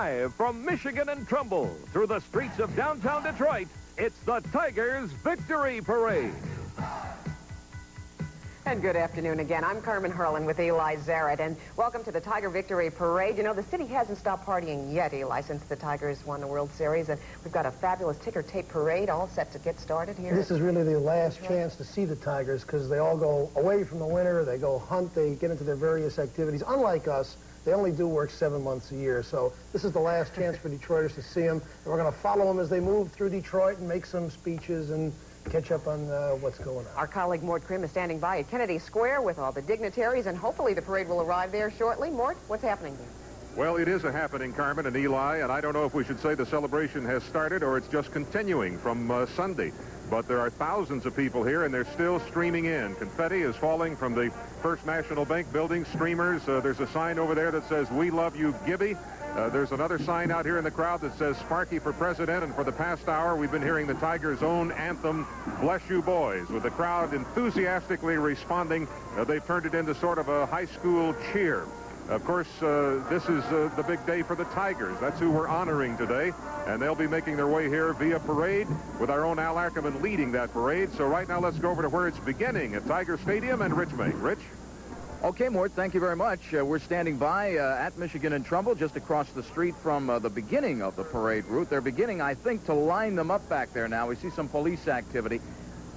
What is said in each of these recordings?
Live from Michigan and Trumbull through the streets of downtown Detroit, it's the Tigers Victory Parade. And good afternoon again. I'm Carmen Harlan with Eli Zaret, and welcome to the Tiger Victory Parade. You know, the city hasn't stopped partying yet, Eli, since the Tigers won the World Series, and we've got a fabulous ticker tape parade all set to get started here. This is really the last chance to see the Tigers because they all go away from the winter, they go hunt, they get into their various activities. Unlike us, they only do work 7 months a year, so this is the last chance for Detroiters to see them, and we're going to follow them as they move through Detroit and make some speeches and catch up on what's going on. Our colleague Mort Crim is standing by at Kennedy Square with all the dignitaries, and hopefully the parade will arrive there shortly. Mort, what's happening there? Well, it is a happening, Carmen and Eli, and I don't know if we should say the celebration has started or it's just continuing from Sunday. But there are thousands of people here, and they're still streaming in. Confetti is falling from the First National Bank building, streamers. There's a sign over there that says, "We love you, Gibby." There's another sign out here in the crowd that says, "Sparky for President." And for the past hour, we've been hearing the Tigers' own anthem, "Bless You Boys," with the crowd enthusiastically responding. They've turned it into sort of a high school cheer. Of course, this is the big day for the Tigers. That's who we're honoring today. And they'll be making their way here via parade with our own Al Ackerman leading that parade. So right now, let's go over to where it's beginning at Tiger Stadium and Rich May. Rich? Okay, Mort, thank you very much. We're standing by at Michigan and Trumbull, just across the street from the beginning of the parade route. They're beginning, I think, to line them up back there now. We see some police activity.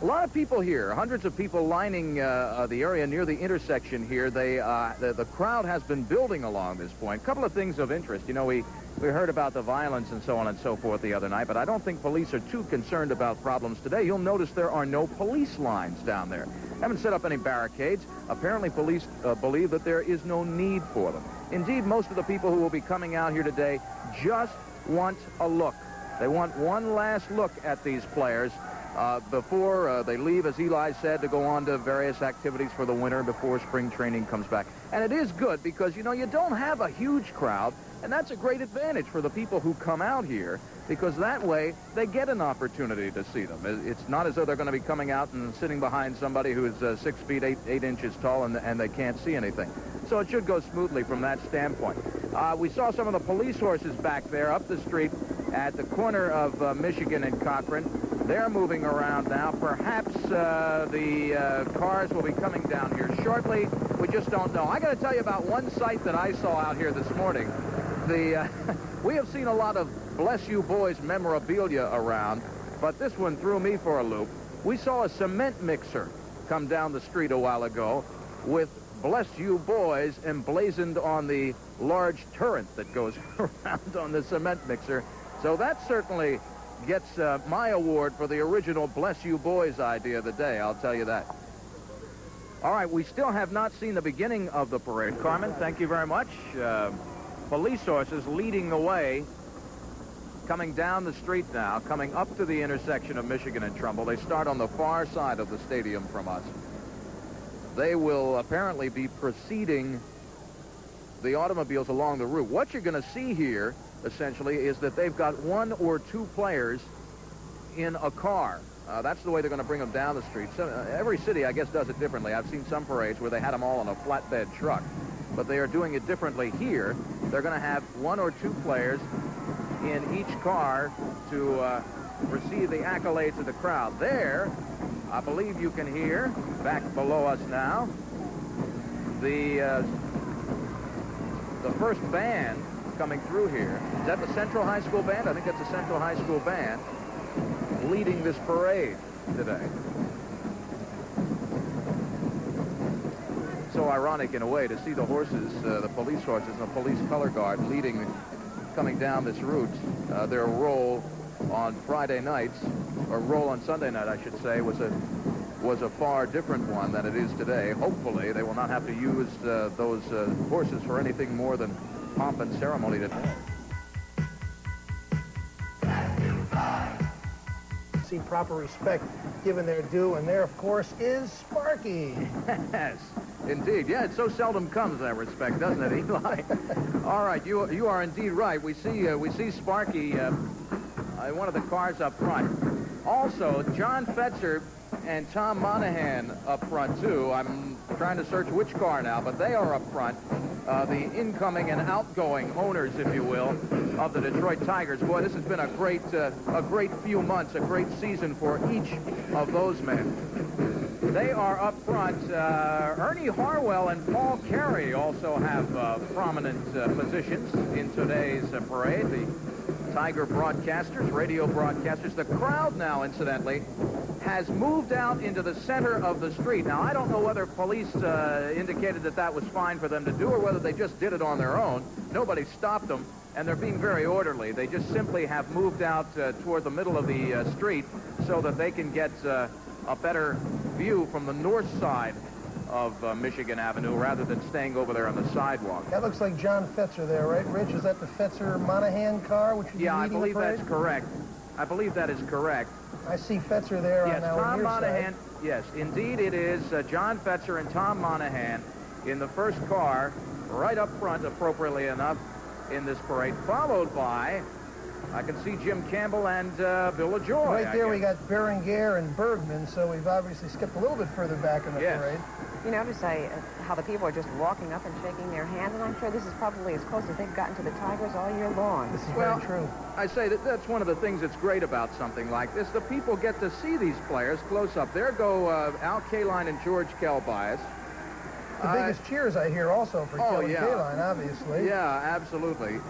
A lot of people here, hundreds of people lining the area near the intersection here. The crowd has been building along this point. A couple of things of interest. You know, we heard about the violence and so on and so forth the other night, but I don't think police are too concerned about problems today. You'll notice there are no police lines down there. Haven't set up any barricades. Apparently, police believe that there is no need for them. Indeed, most of the people who will be coming out here today just want a look. They want one last look at these players before they leave, as Eli said, to go on to various activities for the winter before spring training comes back. And it is good because, you know, you don't have a huge crowd, and that's a great advantage for the people who come out here, because that way they get an opportunity to see them. It's not as though they're going to be coming out and sitting behind somebody who is 6 feet 8 inches tall and they can't see anything. So it should go smoothly from that standpoint. We saw some of the police horses back there up the street at the corner of Michigan and Cochrane. They're moving around now. Perhaps the cars will be coming down here shortly. We just don't know. I got to tell you about one sight that I saw out here this morning. We have seen a lot of Bless You Boys memorabilia around, but this one threw me for a loop. We saw a cement mixer come down the street a while ago with Bless You Boys emblazoned on the large turret that goes around on the cement mixer. So that certainly gets my award for the original Bless You Boys idea of the day, I'll tell you that. All right, we still have not seen the beginning of the parade. Carmen, thank you very much. Police horses leading the way, coming down the street now, coming up to the intersection of Michigan and Trumbull. They start on the far side of the stadium from us. They will apparently be preceding the automobiles along the route. What you're going to see here, essentially, is that they've got 1 or 2 players in a car. That's the way they're going to bring them down the street. So, every city, I guess, does it differently. I've seen some parades where they had them all on a flatbed truck, but they are doing it differently here. They're going to have 1 or 2 players in each car to receive the accolades of the crowd. There, I believe you can hear, back below us now, the first band coming through here. Is that the Central High School Band? I think that's the Central High School Band leading this parade today. So ironic in a way to see the horses, the police horses and the police color guard coming down this route. Their role on Friday nights, or role on Sunday night, I should say, was a far different one than it is today. Hopefully, they will not have to use those horses for anything more than pomp and ceremony today. See proper respect given their due, and there, of course, is Sparky. Yes, indeed. Yeah, it so seldom comes, that respect, doesn't it, Eli? All right, you are indeed right. We see Sparky in one of the cars up front. Also, John Fetzer and Tom Monahan up front, too. I'm trying to search which car now, but they are up front. The incoming and outgoing owners, if you will, of the Detroit Tigers. Boy, this has been a great few months, a great season for each of those men. They are up front. Ernie Harwell and Paul Carey also have prominent positions in today's parade. The Tiger broadcasters, radio broadcasters. The crowd now, incidentally, has moved out into the center of the street. Now, I don't know whether police indicated that that was fine for them to do or whether they just did it on their own. Nobody stopped them, and they're being very orderly. They just simply have moved out toward the middle of the street so that they can get a better view from the north side of Michigan Avenue rather than staying over there on the sidewalk. That looks like John Fetzer there, right, Rich? Is that the Fetzer-Monahan car? Which is I believe that's correct. I believe that is correct. I see Fetzer there on our Tom near Monahan. side. Yes, indeed it is John Fetzer and Tom Monahan in the first car, right up front, appropriately enough, in this parade, followed by, I can see Jim Campbell and Bill LaJoy. Right there we got Berenguer and Bergman, so we've obviously skipped a little bit further back in the parade. You notice how the people are just walking up and shaking their hands, and I'm sure this is probably as close as they've gotten to the Tigers all year long. This is very true. I say that's one of the things that's great about something like this. The people get to see these players close up. There go Al Kaline and George Kelbias. The biggest cheers I hear also for Kelly Kaline, obviously. Yeah, absolutely.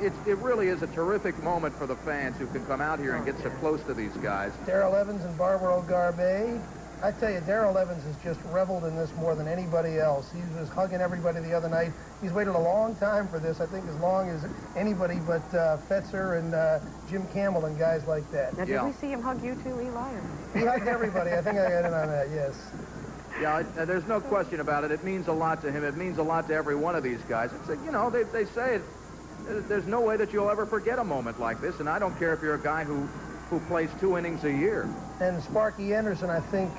It really is a terrific moment for the fans who can come out here and get so close to these guys. Darrell Evans and Barbaro Garbe. I tell you, Darrell Evans has just reveled in this more than anybody else. He was hugging everybody the other night. He's waited a long time for this, I think as long as anybody but Fetzer and Jim Campbell and guys like that. Now, did we see him hug you too, Eli? He hugged everybody. I think I got in on that, yes. Yeah, there's no question about it. It means a lot to him. It means a lot to every one of these guys. It's, you know, they say it, there's no way that you'll ever forget a moment like this, and I don't care if you're a guy who plays 2 innings a year. And Sparky Anderson, I think,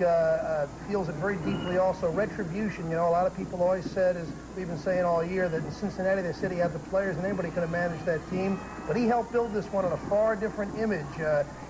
feels it very deeply also. Retribution, you know, a lot of people always said, as we've been saying all year, that in Cincinnati they said he had the players and anybody could have managed that team. But he helped build this one on a far different image.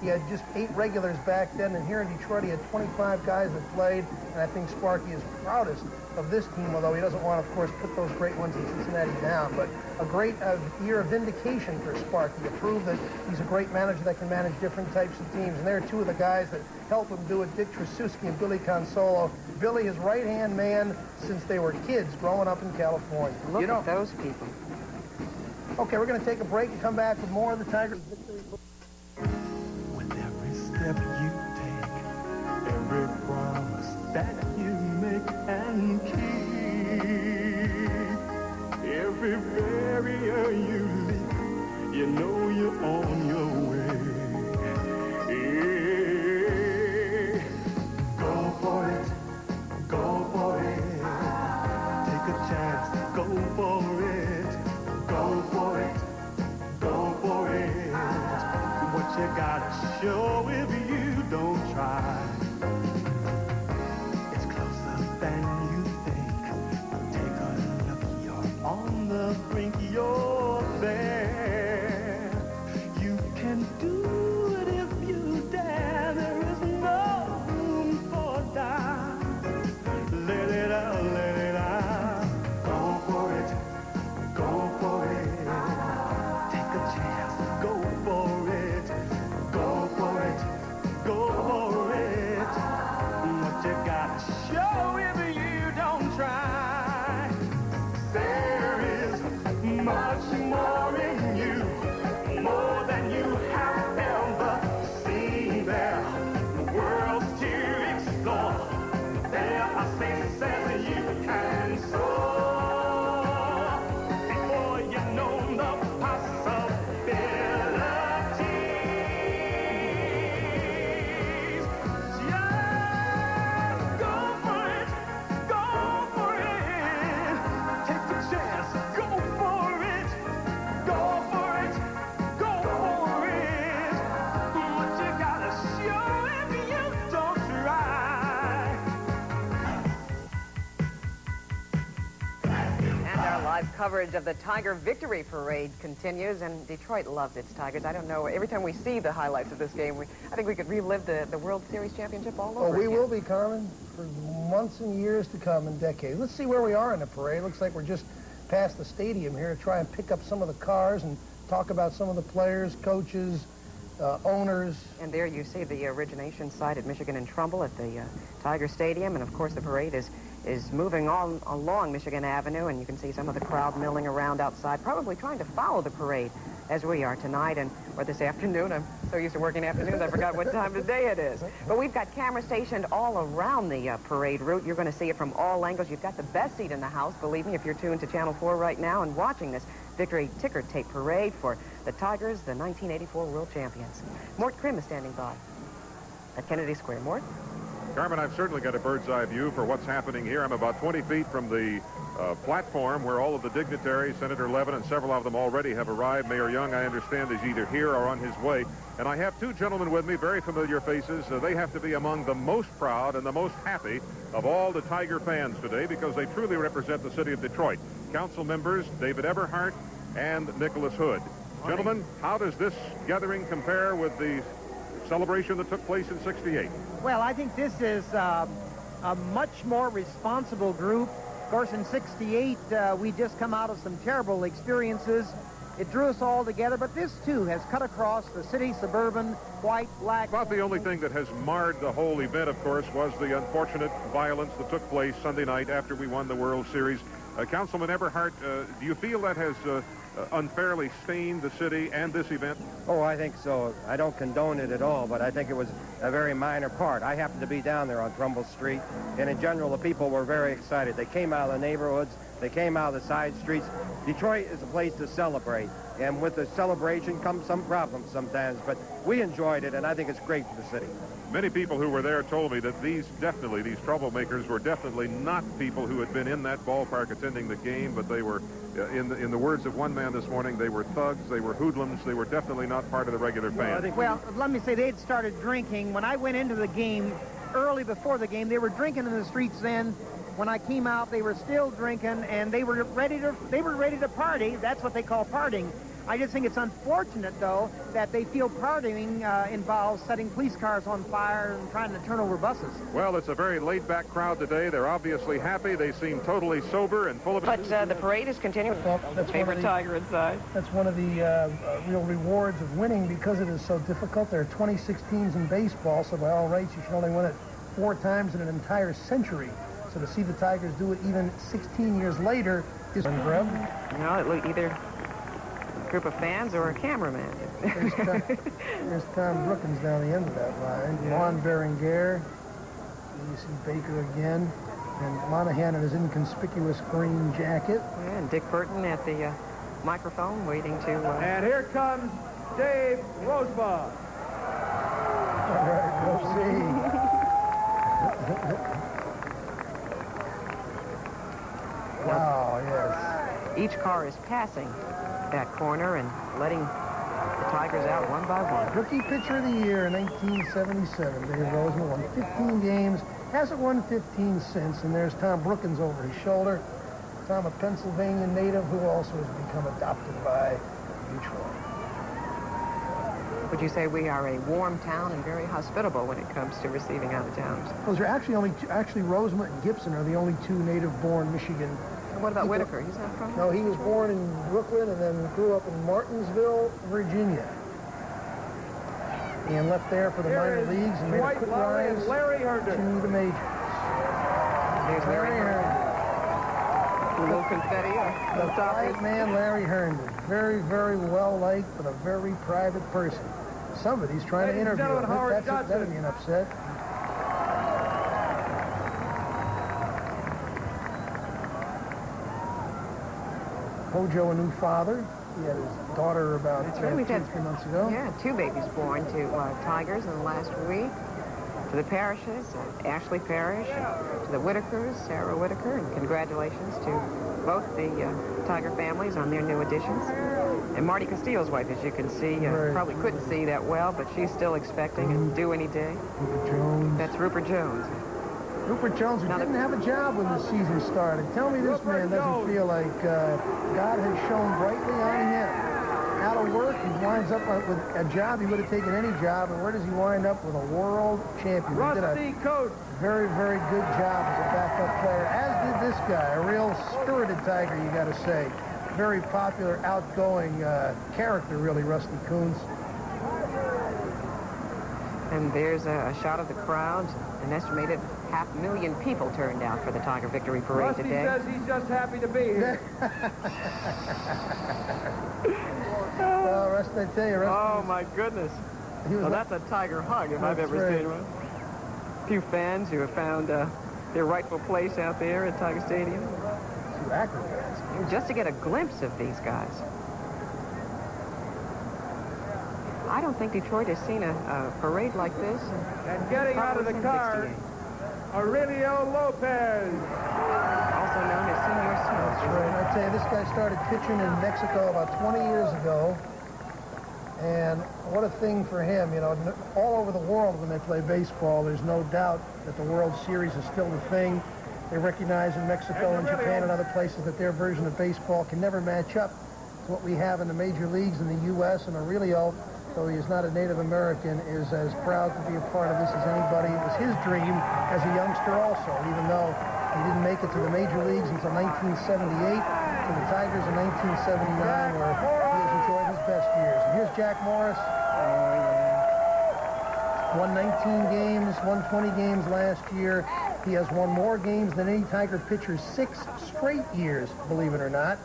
He had just 8 regulars back then, and here in Detroit he had 25 guys that played, and I think Sparky is proudest of this team, although he doesn't want to, of course, put those great ones in Cincinnati down. But a great year of vindication for Sparky to prove that he's a great manager that can manage different types of teams. And there are 2 of the guys that helped him do it, Dick Trasuski and Billy Consolo. Billy, his right-hand man since they were kids growing up in California. Look at those people. Okay, we're going to take a break and come back with more of the Tigers victory. With every step you take, every promise that you make and keep, every barrier you leap, you know you're on your way. Yeah. Go for it, go for it. Take a chance, go for it, go for it, go for it. What you gotta show if you don't try. It's closer than you think. Take a look, you're on the brink, you're there. You can do it if you dare. There is no room for doubt. Let it out, let it out. Go for it, go for it. Take a chance, go for it, go for it, go for it. What you gotta show if you don't try. There is much more in you, more than you have ever seen. There, worlds to explore. There are spaces that you can soar before you know the possibilities. Just go for it, go for it. Take a chance, go for it, go for it, go for it. What you gotta show if you don't try. And our live coverage of the Tiger Victory Parade continues, and Detroit loves its Tigers. I don't know, every time we see the highlights of this game, I think we could relive the World Series championship all over We again. will be, Carmen, for months and years to come and decades. Let's see where we are in the parade. Looks like we're just past the stadium here to try and pick up some of the cars and talk about some of the players, coaches, owners. And there you see the origination site at Michigan and Trumbull at the Tiger Stadium. And, of course, the parade is moving on along Michigan Avenue, and you can see some of the crowd milling around outside, probably trying to follow the parade as we are tonight or this afternoon. I'm so used to working afternoons, I forgot what time of day it is. But we've got cameras stationed all around the parade route. You're going to see it from all angles. You've got the best seat in the house, believe me, if you're tuned to Channel 4 right now and watching this victory ticker tape parade for the Tigers, the 1984 world champions. Mort Crim is standing by at Kennedy Square. Mort? Carmen, I've certainly got a bird's-eye view for what's happening here. I'm about 20 feet from the platform where all of the dignitaries, Senator Levin and several of them already have arrived. Mayor Young, I understand, is either here or on his way. And I have two gentlemen with me, very familiar faces. They have to be among the most proud and the most happy of all the Tiger fans today because they truly represent the city of Detroit. Council members David Eberhardt and Nicholas Hood. Gentlemen, how does this gathering compare with the celebration that took place in '68? Well, I think this is a much more responsible group. Of course, in '68, we just come out of some terrible experiences. It drew us all together, but this, too, has cut across the city, suburban, white, black. About the only thing that has marred the whole event, of course, was the unfortunate violence that took place Sunday night after we won the World Series. Councilman Eberhardt, do you feel that has unfairly stained the city and this event? Oh, I think so. I don't condone it at all, but I think it was a very minor part. I happened to be down there on Trumbull Street, and in general, the people were very excited. They came out of the neighborhoods. They came out of the side streets. Detroit is a place to celebrate, and with the celebration comes some problems sometimes, but we enjoyed it, and I think it's great for the city. Many people who were there told me that these troublemakers were definitely not people who had been in that ballpark attending the game, but they were, in the words of one man this morning, they were thugs, they were hoodlums, they were definitely not part of the regular fans. Well, let me say, they'd started drinking. When I went into the game, early before the game, they were drinking in the streets then. When I came out, they were still drinking, and they were ready to party. That's what they call partying. I just think it's unfortunate, though, that they feel partying involves setting police cars on fire and trying to turn over buses. Well, it's a very laid-back crowd today. They're obviously happy. They seem totally sober and full of... But the parade is continuing. Well, that's Favorite Tiger inside. That's one of the real rewards of winning because it is so difficult. There are 26 teams in baseball, so by all rights, you should only win it 4 times in an entire century. So to see the Tigers do it even 16 years later is grub. No, it looked either a group of fans or a cameraman. There's Tom Brookins down the end of that line. Yeah. Juan Berenguer. You see Baker again. And Monahan in his inconspicuous green jacket. Yeah, and Dick Burton at the microphone waiting to... And here comes Dave Rosebud. All right, go see. Wow, yes. Each car is passing that corner and letting the Tigers out one by one. Rookie pitcher of the year in 1977. Dave Roseman won 15 games. Hasn't won 15 since. And there's Tom Brookins over his shoulder. Tom, a Pennsylvania native who also has become adopted by Detroit. Would you say we are a warm town and very hospitable when it comes to receiving out-of-towners? Those are actually Roseman and Gibson are the only 2 native-born Michigan. And what about Whitaker? He's not from? No, he was born in Brooklyn and then grew up in Martinsville, Virginia. And left there for the minor leagues and made a quick rise to the majors. There's Larry Herndon. A little confetti on The top. quiet man, Larry Herndon. Very, very well-liked, but a very private person. Somebody's trying to interview him. That'd be an upset. Hojo, a new father. He had his daughter about 2 or 3 months ago. Yeah, 2 babies born to Tigers in the last week. To the Parishes, Ashley Parrish, to the Whitakers, Sarah Whitaker, and congratulations to both the Tiger families on their new additions. And Marty Castillo's wife, as you can see, probably couldn't see that well, but she's still expecting and due any day. Rupert Jones. That's Rupert Jones. Rupert Jones, who didn't have a job when the season started. Tell me this man doesn't feel like God has shone brightly on him. Out of work, he winds up with a job. He would have taken any job, and where does he wind up? With a world champion. He did a very, very good job as a backup player, as did this guy, a real spirited Tiger, you got to say. very popular, outgoing character, really, Rusty Coons. And there's a shot of the crowd. An estimated 500,000 people turned out for the Tiger Victory Parade Rusty today. says he's just happy to be here. Well, Rusty, I tell you, Rusty. Oh, my goodness. Well, that's a Tiger hug if I've ever seen one. A few fans who have found their rightful place out there at Tiger Stadium. Two acrobats. Just to get a glimpse of these guys. I don't think Detroit has seen a parade like this. And getting out of the car, Aurelio Lopez. Also known as Senior Smith. That's right. I tell you, this guy started pitching in Mexico about 20 years ago. And what a thing for him. You know, all over the world when they play baseball, there's no doubt that the World Series is still the thing. They recognize in Mexico and Japan and other places that their version of baseball can never match up to what we have in the major leagues in the U.S. And Aurelio, though he is not a Native American, is as proud to be a part of this as anybody. It was his dream as a youngster also, even though he didn't make it to the major leagues until 1978, to the Tigers in 1979, where he has enjoyed his best years. And here's Jack Morris. Won 19 games, won 20 games last year. He has won more games than any Tiger pitcher 6 straight years, believe it or not.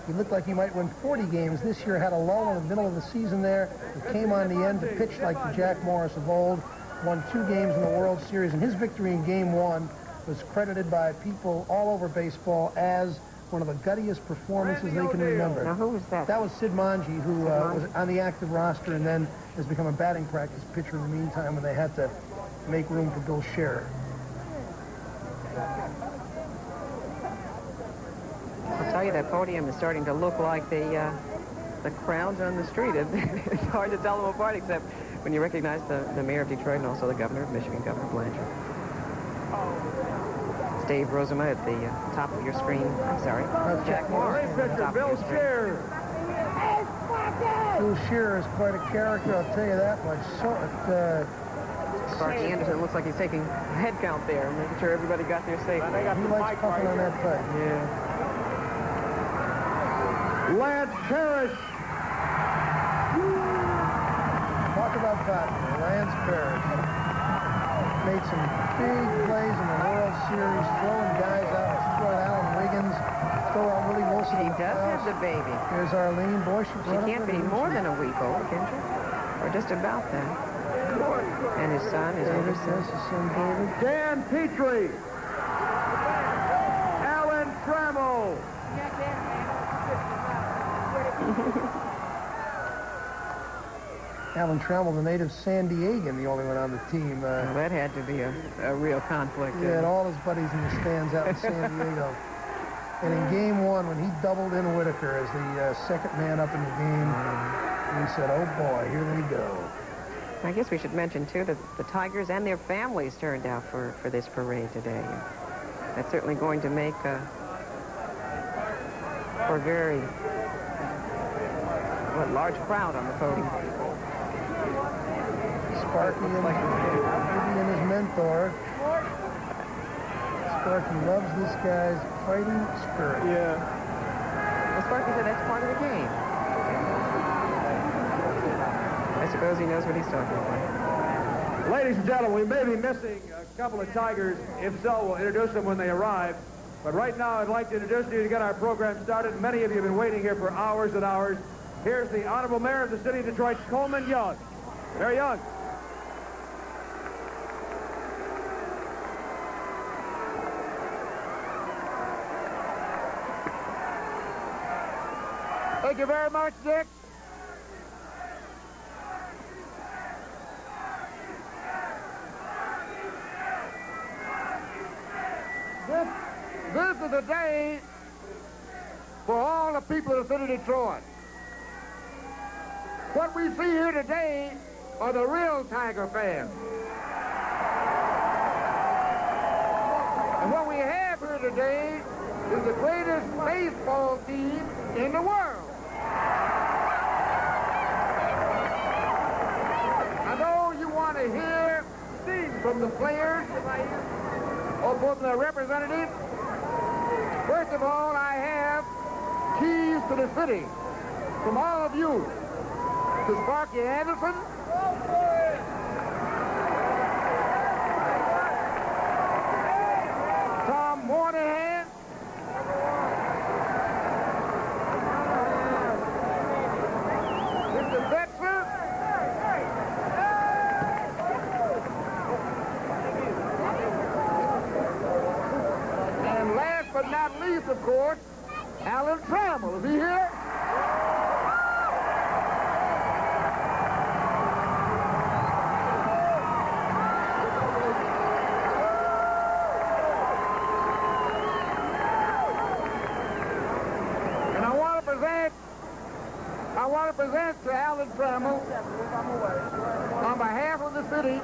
He looked like he might win 40 games. This year had a lull in the middle of the season there. He came on the end to pitch like the Jack Morris of old. Won 2 games in the World Series, and his victory in Game 1 was credited by people all over baseball as one of the guttiest performances they can remember. Now, who was that? That was Sid Monge, who was on the active roster and then has become a batting practice pitcher in the meantime when they had to make room for Bill Scherer. I'll tell you, that podium is starting to look like the crowds on the street. It's hard to tell them apart, except when you recognize the mayor of Detroit and also the governor of Michigan, Governor Blanchard. It's Dave Rosema at the top of your screen. I'm sorry. That's Jack Morris. Pitcher Bill Scherer. Bill Scherer is quite a character, I'll tell you that much. Sparky Anderson looks like he's taking a head count there, making sure everybody got there safely. He likes puffing on that pipe. Yeah. Lance Parrish. Talk about cotton. Lance Parrish made some big plays in the World Series, throwing guys out. Throw out Alan Wiggins, throw out Willie Wilson. He does have the baby. There's Arlene. Boy, she can't be more than a week old, can she? Or just about that. And his son, his older son. His son David. Dan Petrie. Alan Trammell. Alan Trammell, the native San Diegan, the only one on the team. Well, that had to be a real conflict. He had all his buddies in the stands out in San Diego. And in Game 1, when he doubled in Whitaker as the second man up in the game, he said, oh boy, here they go. I guess we should mention, too, that the Tigers and their families turned out for this parade today. That's certainly going to make for a very large crowd on the podium. Sparky and his mentor. Sparky loves this guy's fighting spirit. Yeah. Well, Sparky said that's part of the game. I suppose he knows what he's talking about. Ladies and gentlemen, we may be missing a couple of Tigers. If so, we'll introduce them when they arrive. But right now, I'd like to introduce you to get our program started. Many of you have been waiting here for hours and hours. Here's the Honorable Mayor of the City of Detroit, Coleman Young. Mayor Young. Thank you very much, Dick. This is a day for all the people of the city of Detroit. What we see here today are the real Tiger fans. And what we have here today is the greatest baseball team in the world. I know you want to hear from the players or from the representatives. First of all, I have keys to the city from all of you to Sparky Anderson, Tom Moynihan, Mr. Betzer, and last but not least, of course, Alan Trammell. Is he here? And I want to present to Alan Trammell, on behalf of the city,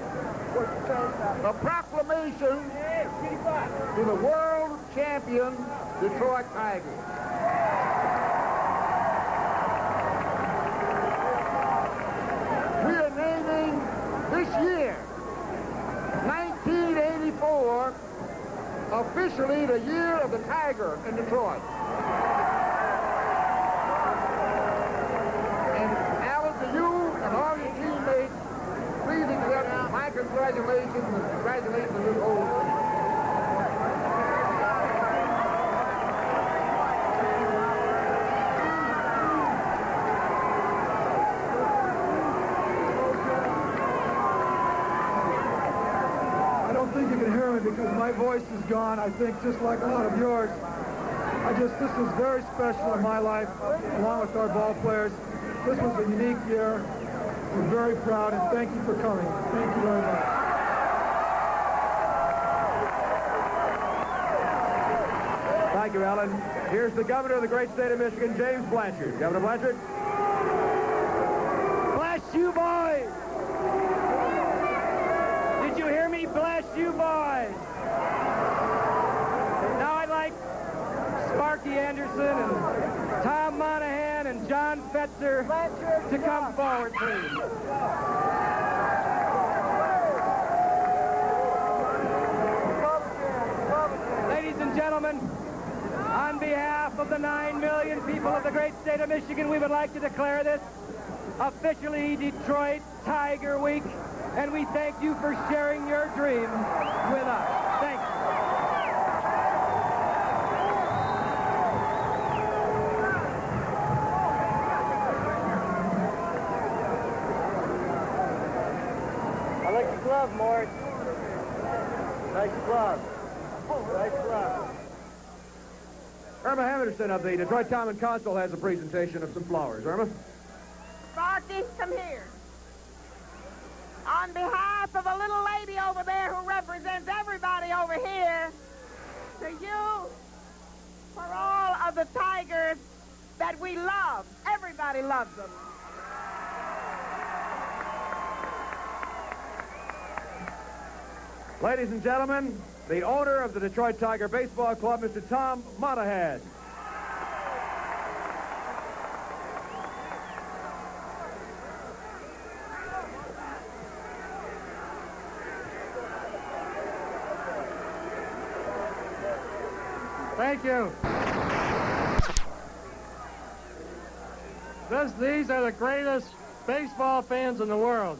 a proclamation to the world champion Detroit Tigers. We are naming this year, 1984, officially the year of the Tiger in Detroit. And Alan, to you and all your teammates, please accept my congratulations and congratulations to this whole team. I don't think you can hear me because my voice is gone. I think just like a lot of yours. This is very special in my life, along with our ball players. This was a unique year. We're very proud, and thank you for coming. Thank you very much. Thank you, Alan. Here's the governor of the great state of Michigan, James Blanchard. Governor Blanchard. Bless you, boys! Did you hear me? Bless you, boys! Now I'd like Sparky Anderson and Tom Monahan and John Fetzer to come forward, please. Ladies and gentlemen, on behalf of the 9 million people of the great state of Michigan, we would like to declare this officially Detroit Tiger Week, and we thank you for sharing your dream with us. Thank you. I like the glove, Mort. Nice glove. Nice glove. Irma Henderson of the Detroit Town and Council has a presentation of some flowers. Irma? Sparky, come here. On behalf of a little lady over there who represents everybody over here, to you, for all of the Tigers that we love. Everybody loves them. Ladies and gentlemen, the owner of the Detroit Tiger Baseball Club, Mr. Tom Monahan. Thank you. These are the greatest baseball fans in the world.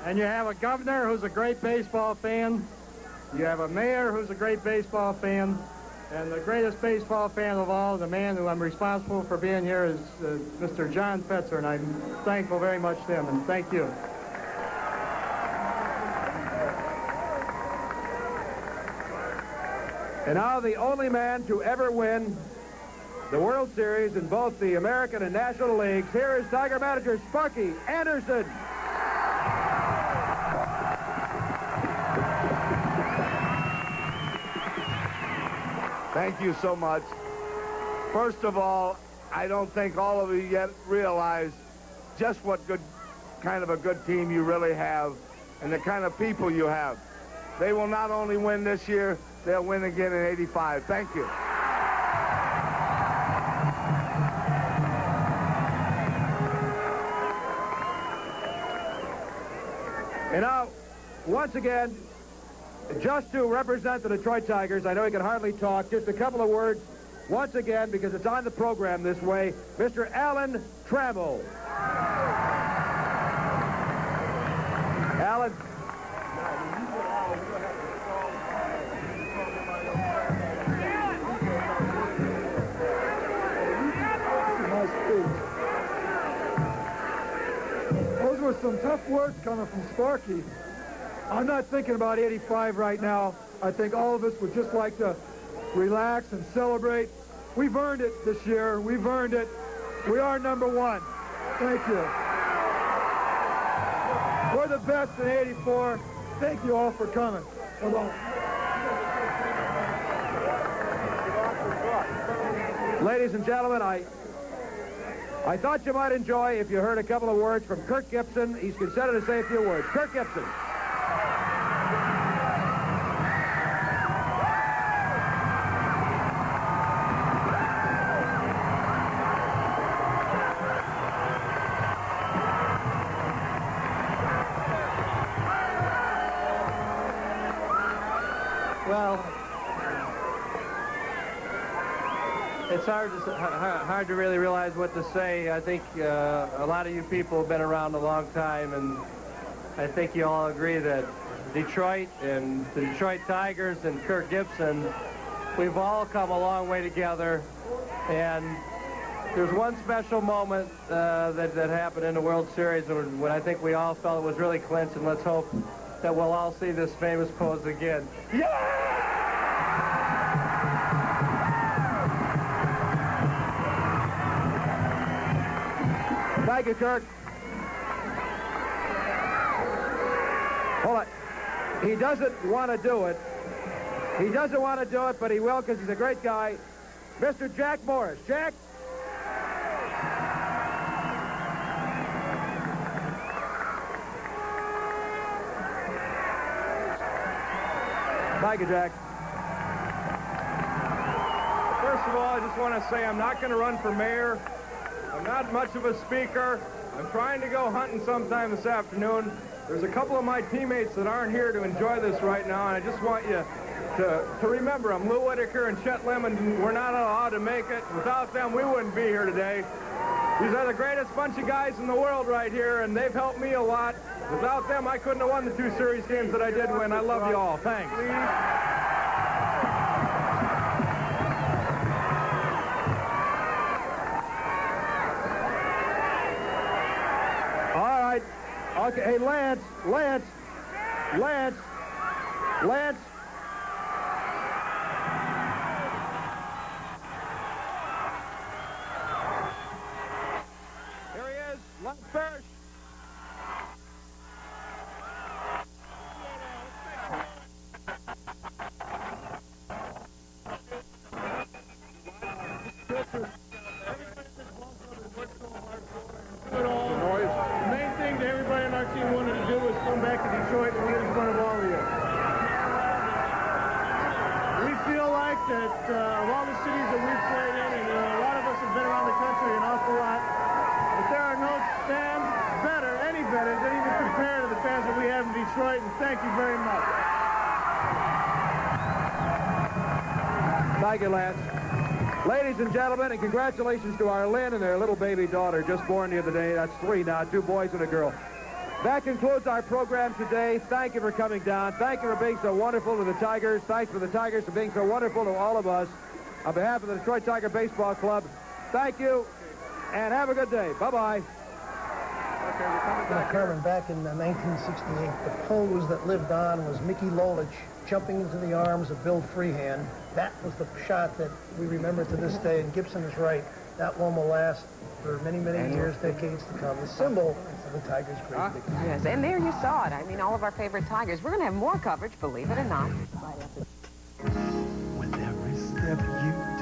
And you have a governor who's a great baseball fan. You have a mayor who's a great baseball fan. And the greatest baseball fan of all, the man who I'm responsible for being here, is Mr. John Fetzer, and I'm thankful very much to him, and thank you. And now the only man to ever win the World Series in both the American and National Leagues. Here is Tiger manager Sparky Anderson. Thank you so much. First of all, I don't think all of you yet realize just what kind of a good team you really have and the kind of people you have. They will not only win this year, they'll win again in '85. Thank you. And now, once again, just to represent the Detroit Tigers, I know he can hardly talk, just a couple of words once again, because it's on the program this way, Mr. Alan Trammell. Alan. Those were some tough words coming from Sparky. I'm not thinking about 85 right now. I think all of us would just like to relax and celebrate. We've earned it this year. We've earned it. We are #1. Thank you. We're the best in 84. Thank you all for coming. Bye-bye. Ladies and gentlemen, I thought you might enjoy if you heard a couple of words from Kirk Gibson. He's consented to say a few words. Kirk Gibson. Well, it's hard to really realize what to say. I think a lot of you people have been around a long time, and I think you all agree that Detroit and the Detroit Tigers and Kirk Gibson, we've all come a long way together. And there's one special moment that happened in the World Series when I think we all felt it was really clinched, and let's hope that we'll all see this famous pose again. Yeah! Thank you, Kirk. Hold on. He doesn't want to do it. He doesn't want to do it, but he will because he's a great guy. Mr. Jack Morris. Jack? Thank you, Jack. First of all, I just want to say I'm not going to run for mayor. I'm not much of a speaker. I'm trying to go hunting sometime this afternoon. There's a couple of my teammates that aren't here to enjoy this right now, and I just want you to remember them. Lou Whitaker and Chet Lemon were not allowed to make it. Without them, we wouldn't be here today. These are the greatest bunch of guys in the world right here, and they've helped me a lot. Without them, I couldn't have won the 2 series games that I did win. I love you all. Thanks. All right. Okay. Hey, Lance. Here he is, Lance Parrish. Detroit and in front of all of you. We feel like that of all the cities that we've played in, and a lot of us have been around the country an awful lot, that there are no fans any better than even compared to the fans that we have in Detroit, and thank you very much. Thank you, Lance. Ladies and gentlemen, and congratulations to our Lynn and their little baby daughter just born the other day. That's 3 now, 2 boys and a girl. That concludes our program today. Thank you for coming down. Thank you for being so wonderful to the Tigers. Thanks for the Tigers for being so wonderful to all of us. On behalf of the Detroit Tiger Baseball Club, thank you, and have a good day. Bye-bye. Carmen, back in 1968, the pose that lived on was Mickey Lolich jumping into the arms of Bill Freehand. That was the shot that we remember to this day, and Gibson is right. That one will last for many, many years, decades to come. The symbol of the Tigers' great victory. Yes, and there you saw it. I mean, all of our favorite Tigers. We're going to have more coverage, believe it or not. With every step you